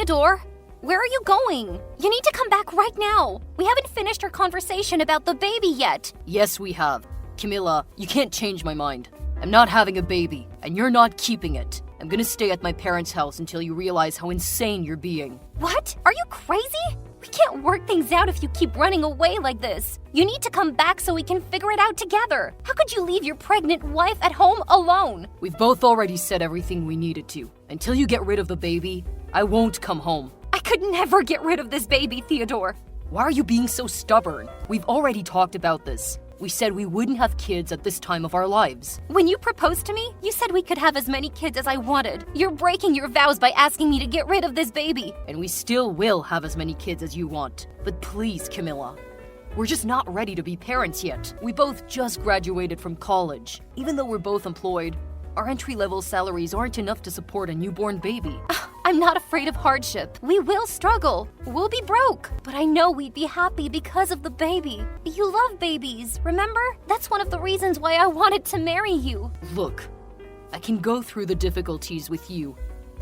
Theodore! Where are you going? You need to come back right now. We haven't finished our conversation about the baby yet. Yes, we have. Camilla, you can't change my mind. I'm not having a baby, and you're not keeping it. I'm gonna stay at my parents' house until you realize how insane you're being. What? Are you crazy? We can't work things out if you keep running away like this. You need to come back so we can figure it out together. How could you leave your pregnant wife at home alone? We've both already said everything we needed to. Until you get rid of the baby, I won't come home. I could never get rid of this baby, Theodore. Why are you being so stubborn? We've already talked about this. We said we wouldn't have kids at this time of our lives. When you proposed to me, you said we could have as many kids as I wanted. You're breaking your vows by asking me to get rid of this baby. And we still will have as many kids as you want. But please, Camilla, we're just not ready to be parents yet. We both just graduated from college. Even though we're both employed, our entry-level salaries aren't enough to support a newborn baby. I'm not afraid of hardship. We will struggle. We'll be broke. But I know we'd be happy because of the baby. You love babies, remember? That's one of the reasons why I wanted to marry you. Look, I can go through the difficulties with you,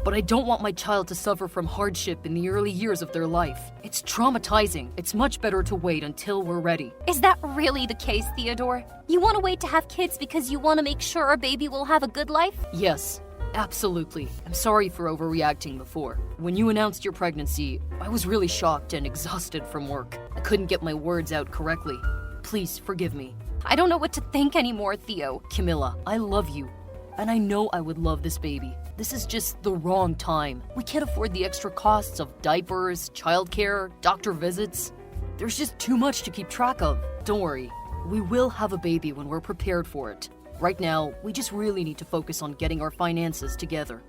but I don't want my child to suffer from hardship in the early years of their life. It's traumatizing. It's much better to wait until we're ready. Is that really the case, Theodore? You want to wait to have kids because you want to make sure our baby will have a good life? Yes. Absolutely. I'm sorry for overreacting before. When you announced your pregnancy, I was really shocked and exhausted from work. I couldn't get my words out correctly. Please forgive me. I don't know what to think anymore, Theo. Camilla, I love you. And I know I would love this baby. This is just the wrong time. We can't afford the extra costs of diapers, childcare, doctor visits. There's just too much to keep track of. Don't worry. We will have a baby when we're prepared for it. Right now, we just really need to focus on getting our finances together.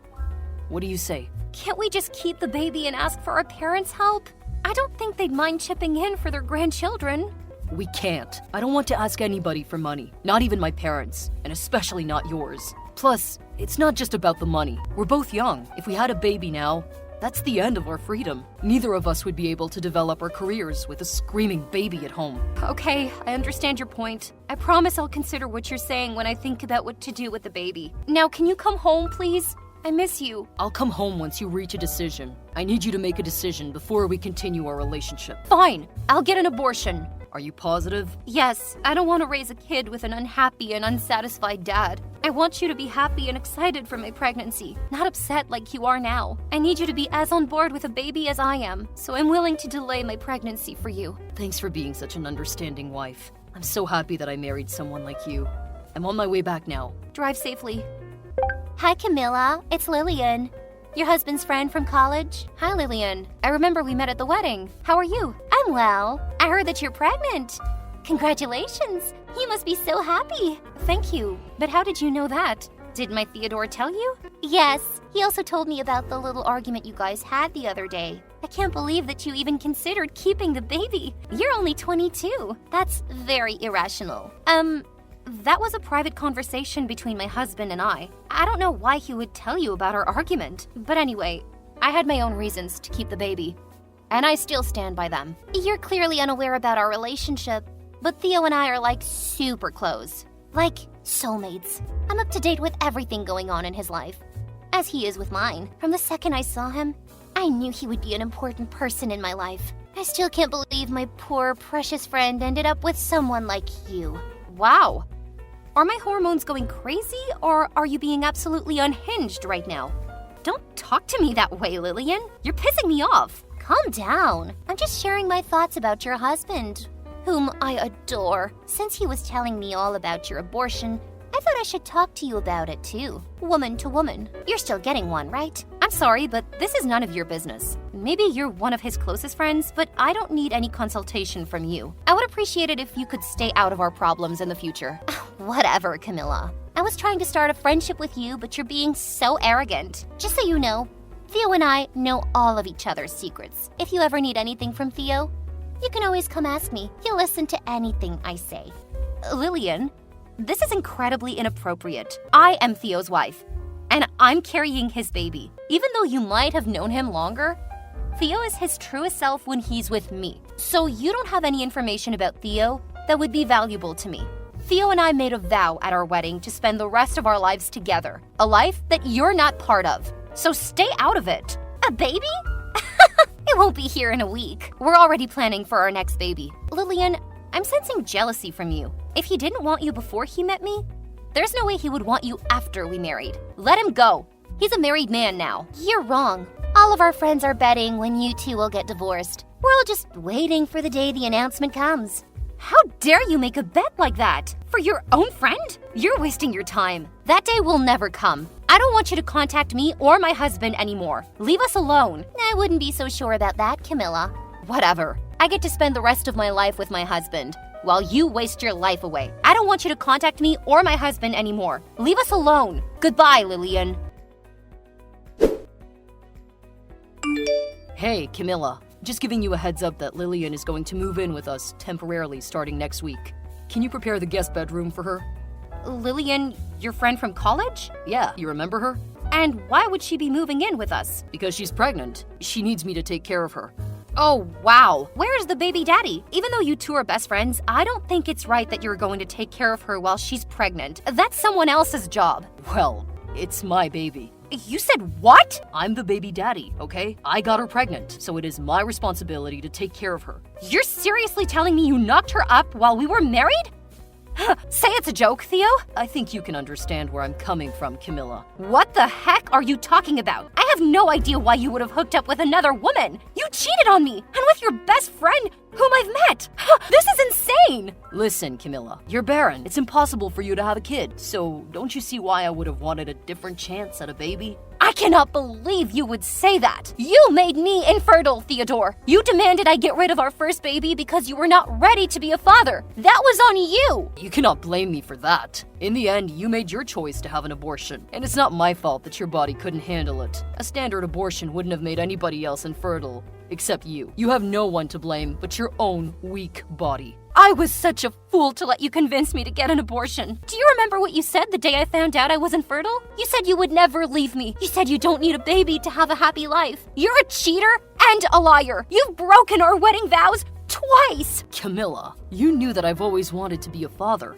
What do you say? Can't we just keep the baby and ask for our parents' help? I don't think they'd mind chipping in for their grandchildren. We can't. I don't want to ask anybody for money, not even my parents, and especially not yours. Plus, it's not just about the money. We're both young. If we had a baby now, that's the end of our freedom. Neither of us would be able to develop our careers with a screaming baby at home. Okay, I understand your point. I promise I'll consider what you're saying when I think about what to do with the baby. Now, can you come home, please? I miss you. I'll come home once you reach a decision. I need you to make a decision before we continue our relationship. Fine, I'll get an abortion. Are you positive? Yes, I don't want to raise a kid with an unhappy and unsatisfied dad. I want you to be happy and excited for my pregnancy, not upset like you are now. I need you to be as on board with a baby as I am, so I'm willing to delay my pregnancy for you. Thanks for being such an understanding wife. I'm so happy that I married someone like you. I'm on my way back now. Drive safely. Hi, Camilla. It's Lillian. Your husband's friend from college? Hi, Lillian. I remember we met at the wedding. How are you? I'm well. I heard that you're pregnant. Congratulations. You must be so happy. Thank you. But how did you know that? Did my Theodore tell you? Yes. He also told me about the little argument you guys had the other day. I can't believe that you even considered keeping the baby. You're only 22. That's very irrational. That was a private conversation between my husband and I. I don't know why he would tell you about our argument. But anyway, I had my own reasons to keep the baby. And I still stand by them. You're clearly unaware about our relationship, but Theo and I are like super close. Like soulmates. I'm up to date with everything going on in his life, as he is with mine. From the second I saw him, I knew he would be an important person in my life. I still can't believe my poor, precious friend ended up with someone like you. Wow. Are my hormones going crazy, or are you being absolutely unhinged right now? Don't talk to me that way, Lillian. You're pissing me off. Calm down. I'm just sharing my thoughts about your husband, whom I adore. Since he was telling me all about your abortion, I thought I should talk to you about it too. Woman to woman. You're still getting one, right? I'm sorry, but this is none of your business. Maybe you're one of his closest friends, but I don't need any consultation from you. I would appreciate it if you could stay out of our problems in the future. Whatever, Camilla. I was trying to start a friendship with you, but you're being so arrogant. Just so you know, Theo and I know all of each other's secrets. If you ever need anything from Theo, you can always come ask me. He'll listen to anything I say. Lillian, this is incredibly inappropriate. I am Theo's wife, and I'm carrying his baby. Even though you might have known him longer, Theo is his truest self when he's with me. So you don't have any information about Theo that would be valuable to me. Theo and I made a vow at our wedding to spend the rest of our lives together, a life that you're not part of. So stay out of it. A baby? It won't be here in a week. We're already planning for our next baby. Lillian, I'm sensing jealousy from you. If he didn't want you before he met me, there's no way he would want you after we married. Let him go. He's a married man now. You're wrong. All of our friends are betting when you two will get divorced. We're all just waiting for the day the announcement comes. How dare you make a bet like that? For your own friend? You're wasting your time. That day will never come. I don't want you to contact me or my husband anymore. Leave us alone. I wouldn't be so sure about that, Camilla. Whatever. I get to spend the rest of my life with my husband, while you waste your life away. I don't want you to contact me or my husband anymore. Leave us alone. Goodbye, Lillian. Hey, Camilla. Just giving you a heads up that Lillian is going to move in with us temporarily starting next week. Can you prepare the guest bedroom for her? Lillian, your friend from college? Yeah, you remember her? And why would she be moving in with us? Because she's pregnant. She needs me to take care of her. Oh, wow. Where's the baby daddy? Even though you two are best friends, I don't think it's right that you're going to take care of her while she's pregnant. That's someone else's job. Well, it's my baby. You said what? I'm the baby daddy, okay? I got her pregnant, so it is my responsibility to take care of her. You're seriously telling me you knocked her up while we were married? Say it's a joke, Theo? I think you can understand where I'm coming from, Camilla. What the heck are you talking about? I have no idea why you would have hooked up with another woman. You cheated on me, and with your best friend, whom I've met. This is insane. Listen, Camilla, you're barren. It's impossible for you to have a kid. So don't you see why I would have wanted a different chance at a baby? I cannot believe you would say that. You made me infertile, Theodore. You demanded I get rid of our first baby because you were not ready to be a father. That was on you. You cannot blame me for that. In the end, you made your choice to have an abortion, and it's not my fault that your body couldn't handle it. A standard abortion wouldn't have made anybody else infertile, except you. You have no one to blame but your own weak body. I was such a fool to let you convince me to get an abortion. Do you remember what you said the day I found out I was infertile? You said you would never leave me. You said you don't need a baby to have a happy life. You're a cheater and a liar. You've broken our wedding vows twice. Camilla, you knew that I've always wanted to be a father.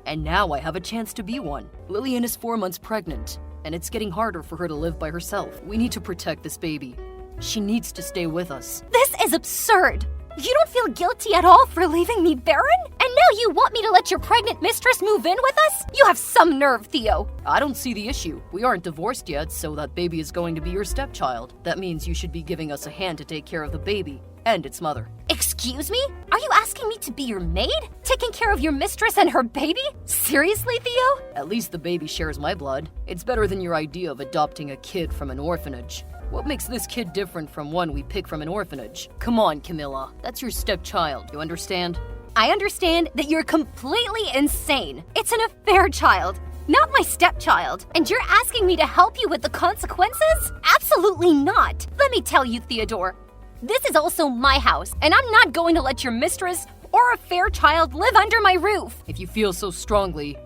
And now I have a chance to be one. Lillian is 4 months pregnant, and it's getting harder for her to live by herself. We need to protect this baby. She needs to stay with us. This is absurd. You don't feel guilty at all for leaving me barren? And now you want me to let your pregnant mistress move in with us? You have some nerve, Theo. I don't see the issue. We aren't divorced yet, so that baby is going to be your stepchild. That means you should be giving us a hand to take care of the baby and its mother. Excuse me? Are you asking me to be your maid? Taking care of your mistress and her baby? Seriously, Theo? At least the baby shares my blood. It's better than your idea of adopting a kid from an orphanage. What makes this kid different from one we pick from an orphanage? Come on, Camilla. That's your stepchild. You understand? I understand that you're completely insane. It's an affair child, not my stepchild. And you're asking me to help you with the consequences? Absolutely not. Let me tell you, Theodore, this is also my house, and I'm not going to let your mistress or affair child live under my roof. If you feel so strongly,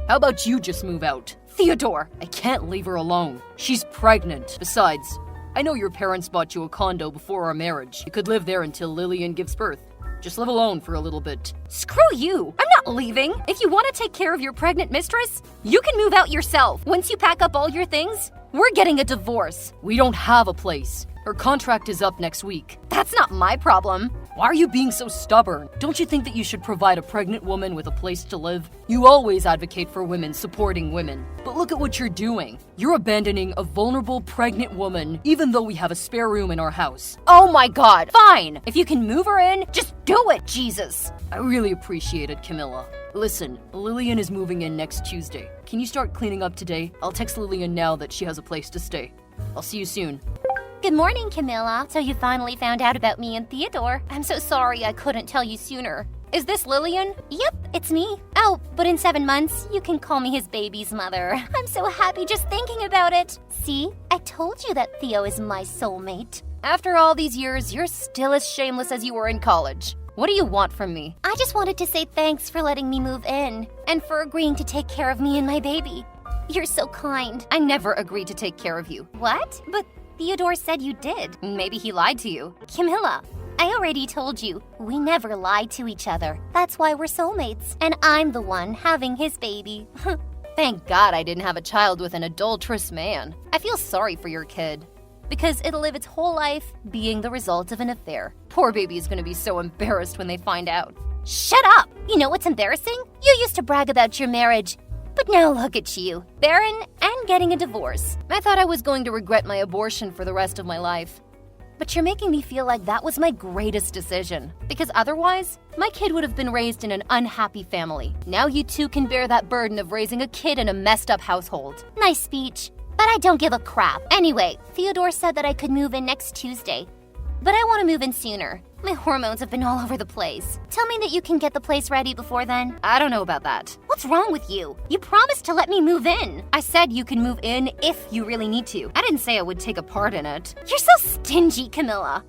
how about you just move out? Theodore, I can't leave her alone. She's pregnant. Besides, I know your parents bought you a condo before our marriage. You could live there until Lillian gives birth. Just live alone for a little bit. Screw you! I'm not leaving. If you want to take care of your pregnant mistress, you can move out yourself. Once you pack up all your things, we're getting a divorce. We don't have a place. Her contract is up next week. That's not my problem. Why are you being so stubborn? Don't you think that you should provide a pregnant woman with a place to live? You always advocate for women supporting women. But look at what you're doing. You're abandoning a vulnerable pregnant woman, even though we have a spare room in our house. Oh my god, fine. If you can move her in, just do it, Jesus. I really appreciate it, Camilla. Listen, Lillian is moving in next Tuesday. Can you start cleaning up today? I'll text Lillian now that she has a place to stay. I'll see you soon. Good morning, Camilla. So you finally found out about me and Theodore. I'm so sorry I couldn't tell you sooner. Is this Lillian? Yep, it's me. Oh, but in 7 months, you can call me his baby's mother. I'm so happy just thinking about it. See, I told you that Theo is my soulmate. After all these years, you're still as shameless as you were in college. What do you want from me? I just wanted to say thanks for letting me move in and for agreeing to take care of me and my baby. You're so kind. I never agreed to take care of you. What? But Theodore said you did. Maybe he lied to you. Camilla, I already told you, we never lie to each other. That's why we're soulmates, and I'm the one having his baby. Thank God I didn't have a child with an adulterous man. I feel sorry for your kid. because it'll live its whole life being the result of an affair. Poor baby is gonna be so embarrassed when they find out. Shut up! You know what's embarrassing? You used to brag about your marriage, but now look at you, barren and getting a divorce. I thought I was going to regret my abortion for the rest of my life. But you're making me feel like that was my greatest decision, because otherwise, my kid would have been raised in an unhappy family. Now you two can bear that burden of raising a kid in a messed up household. Nice speech, but I don't give a crap. Anyway, Theodore said that I could move in next Tuesday, but I want to move in sooner. My hormones have been all over the place. Tell me that you can get the place ready before then. I don't know about that. What's wrong with you? You promised to let me move in. I said you can move in if you really need to. I didn't say I would take a part in it. You're so stingy, Camilla.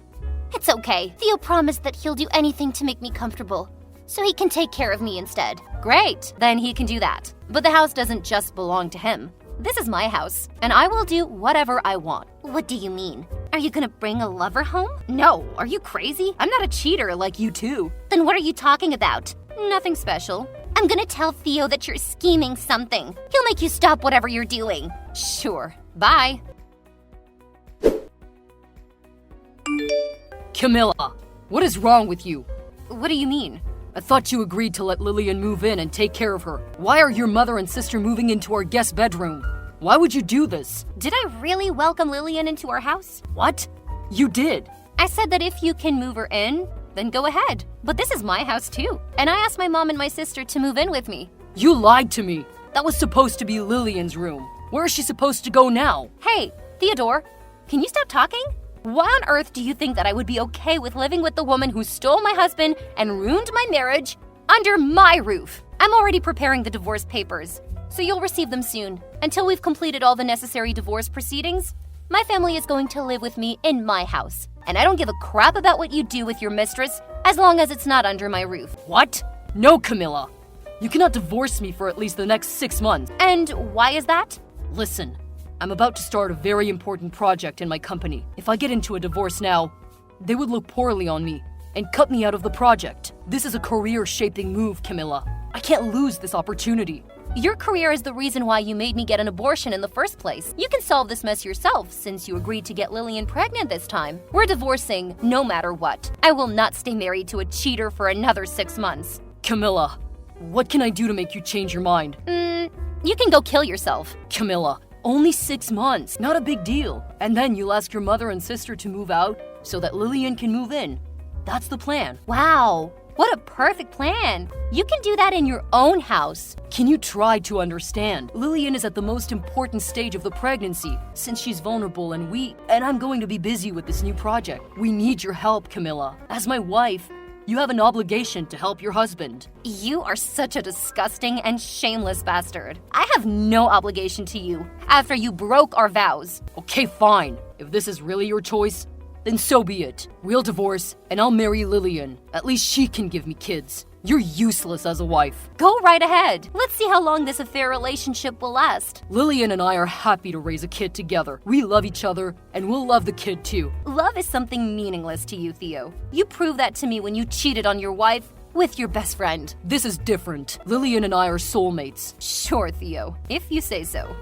It's okay. Theo promised that he'll do anything to make me comfortable, so he can take care of me instead. Great, then he can do that. But the house doesn't just belong to him. This is my house, and I will do whatever I want. What do you mean? Are you gonna bring a lover home? No, are you crazy? I'm not a cheater like you two. Then what are you talking about? Nothing special. I'm gonna tell Theo that you're scheming something. He'll make you stop whatever you're doing. Sure. Bye. Camilla, what is wrong with you? What do you mean? I thought you agreed to let Lillian move in and take care of her. Why are your mother and sister moving into our guest bedroom? Why would you do this? Did I really welcome Lillian into our house? What? You did. I said that if you can move her in, then go ahead. But this is my house too. And I asked my mom and my sister to move in with me. You lied to me. That was supposed to be Lillian's room. Where is she supposed to go now? Hey, Theodore, can you stop talking? Why on earth do you think that I would be okay with living with the woman who stole my husband and ruined my marriage under my roof? I'm already preparing the divorce papers, so you'll receive them soon. Until we've completed all the necessary divorce proceedings, my family is going to live with me in my house. And I don't give a crap about what you do with your mistress, as long as it's not under my roof. What? No, Camilla. You cannot divorce me for at least the next 6 months. And why is that? Listen, I'm about to start a very important project in my company. If I get into a divorce now, they would look poorly on me and cut me out of the project. This is a career-shaping move, Camilla. I can't lose this opportunity. Your career is the reason why you made me get an abortion in the first place. You can solve this mess yourself since you agreed to get Lillian pregnant this time. We're divorcing no matter what. I will not stay married to a cheater for another 6 months. Camilla, what can I do to make you change your mind? You can go kill yourself. Camilla, only 6 months, not a big deal. And then you'll ask your mother and sister to move out so that Lillian can move in. That's the plan. Wow, what a perfect plan. You can do that in your own house. Can you try to understand? Lillian is at the most important stage of the pregnancy since she's vulnerable and weak, and I'm going to be busy with this new project. We need your help, Camilla. As my wife, you have an obligation to help your husband. You are such a disgusting and shameless bastard. I have no obligation to you after you broke our vows. Okay, fine. If this is really your choice, then so be it. We'll divorce, and I'll marry Lillian. At least she can give me kids. You're useless as a wife. Go right ahead. Let's see how long this affair relationship will last. Lillian and I are happy to raise a kid together. We love each other, and we'll love the kid too. Love is something meaningless to you, Theo. You proved that to me when you cheated on your wife with your best friend. This is different. Lillian and I are soulmates. Sure, Theo, if you say so.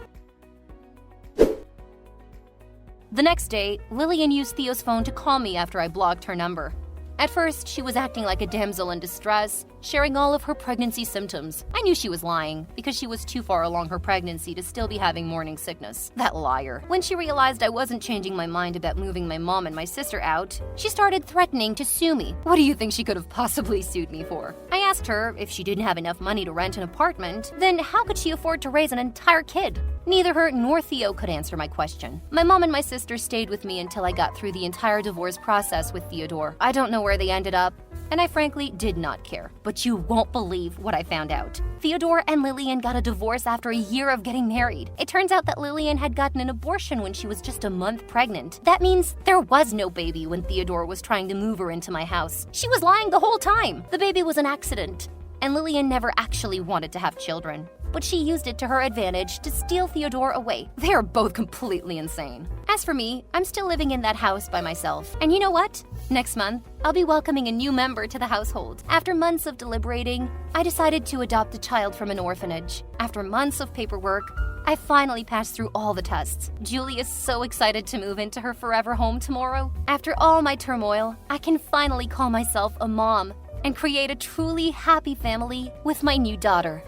The next day, Lillian used Theo's phone to call me after I blocked her number. At first, she was acting like a damsel in distress, sharing all of her pregnancy symptoms. I knew she was lying, because she was too far along her pregnancy to still be having morning sickness. That liar. When she realized I wasn't changing my mind about moving my mom and my sister out, she started threatening to sue me. What do you think she could have possibly sued me for? I asked her if she didn't have enough money to rent an apartment, then how could she afford to raise an entire kid? Neither her nor Theo could answer my question. My mom and my sister stayed with me until I got through the entire divorce process with Theodore. I don't know where they ended up, and I frankly did not care. But you won't believe what I found out. Theodore and Lillian got a divorce after a year of getting married. It turns out that Lillian had gotten an abortion when she was just a month pregnant. That means there was no baby when Theodore was trying to move her into my house. She was lying the whole time. The baby was an accident, and Lillian never actually wanted to have children. But she used it to her advantage to steal Theodore away. They are both completely insane. As for me, I'm still living in that house by myself. And you know what? Next month, I'll be welcoming a new member to the household. After months of deliberating, I decided to adopt a child from an orphanage. After months of paperwork, I finally passed through all the tests. Julie is so excited to move into her forever home tomorrow. After all my turmoil, I can finally call myself a mom and create a truly happy family with my new daughter.